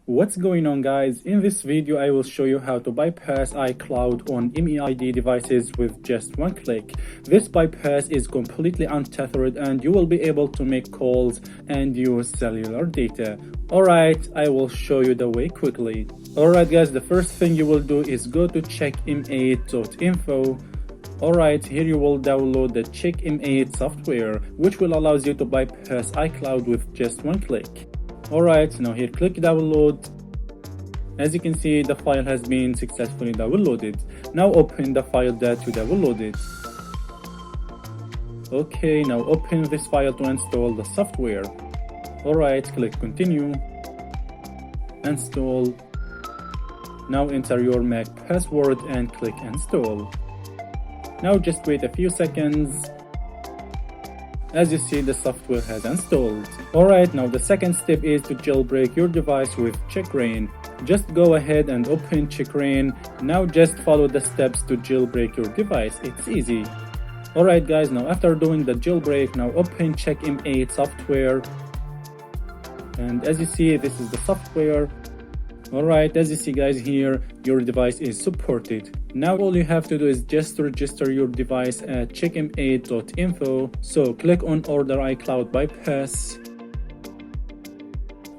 What's going on, guys? In this video I will show you how to bypass iCloud on MEID devices with just one click. This bypass is completely untethered and you will be able to make calls and use cellular data. Alright, I will show you the way quickly. Alright guys, the first thing you will do is go to checkmeit.info. Alright, here you will download the CheckMEID software, which will allow you to bypass iCloud with just one click. Alright, now here click download. As you can see, the file has been successfully downloaded. Now open the file that you downloaded. Okay, now open this file to install the software. Alright, click continue. Install. Now enter your Mac password and click install. Now just wait a few seconds. As you see, the software has installed. Alright, now the second step is to jailbreak your device with CheckRain. Just go ahead and open CheckRain. Now just follow the steps to jailbreak your device. It's easy. Alright guys, now after doing the jailbreak, now open CheckMEID software. And as you see, this is the software. Alright, as you see guys here, your device is supported. Now all you have to do is just register your device at checkmeid.info. So click on Order iCloud Bypass.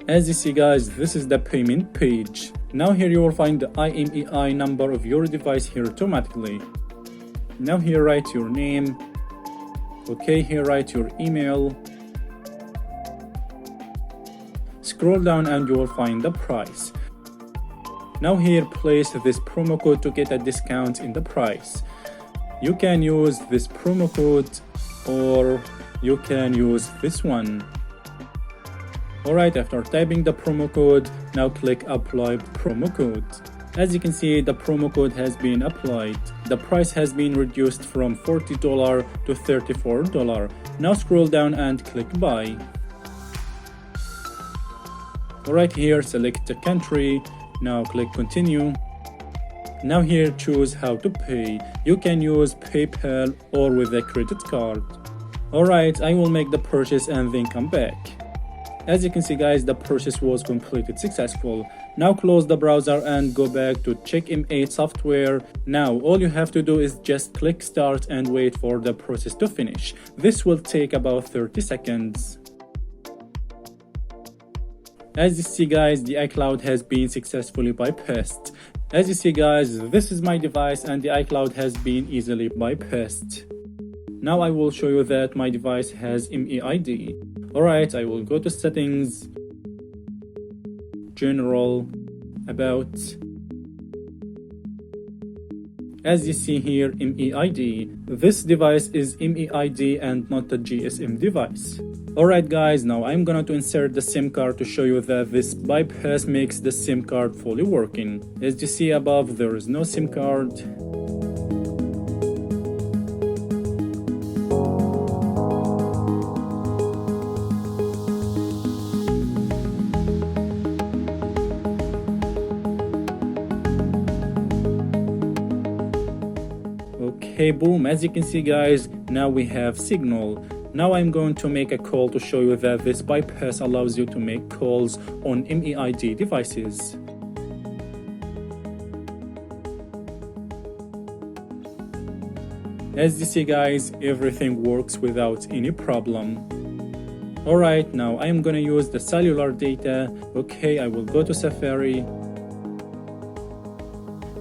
As you see guys, this is the payment page. Now here you will find the IMEI number of your device here automatically. Now here write your name. Okay, here write your email. Scroll down and you will find the price. Now here place this promo code to get a discount in the price. You can use this promo code or you can use this one. Alright, after typing the promo code, now click apply promo code. As you can see, the promo code has been applied. The price has been reduced from $40 to $34. Now scroll down and click buy. Alright, here select the country. Now click continue. Now here choose how to pay. You can use PayPal or with a credit card. Alright, I will make the purchase and then come back. As you can see guys, the purchase was completed successful. Now close the browser and go back to CheckMEID software. Now all you have to do is just click start and wait for the process to finish. This will take about 30 seconds. As you see guys, the iCloud has been successfully bypassed. As you see guys, this is my device and the iCloud has been easily bypassed. Now I will show you that my device has MEID. Alright, I will go to settings, general, about. As you see here, MEID. This device is MEID and not a GSM device. Alright guys, now I'm gonna to insert the SIM card to show you that this bypass makes the SIM card fully working. As you see above, there is no SIM card. Okay, boom, as you can see guys, now we have signal. Now I'm going to make a call to show you that this bypass allows you to make calls on MEID devices. As you see guys, everything works without any problem. Alright, now I'm gonna use the cellular data. Okay, I will go to Safari.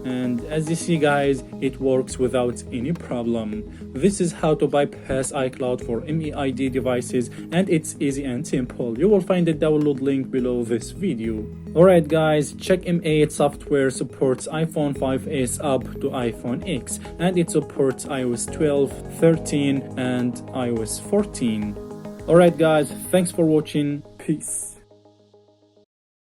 And as you see guys, it works without any problem. This is how to bypass iCloud for MEID devices, and it's easy and simple. You will find the download link below this video. Alright guys, CheckMEID software supports iPhone 5s up to iPhone X, and it supports iOS 12, 13 and iOS 14. Alright guys, thanks for watching. Peace.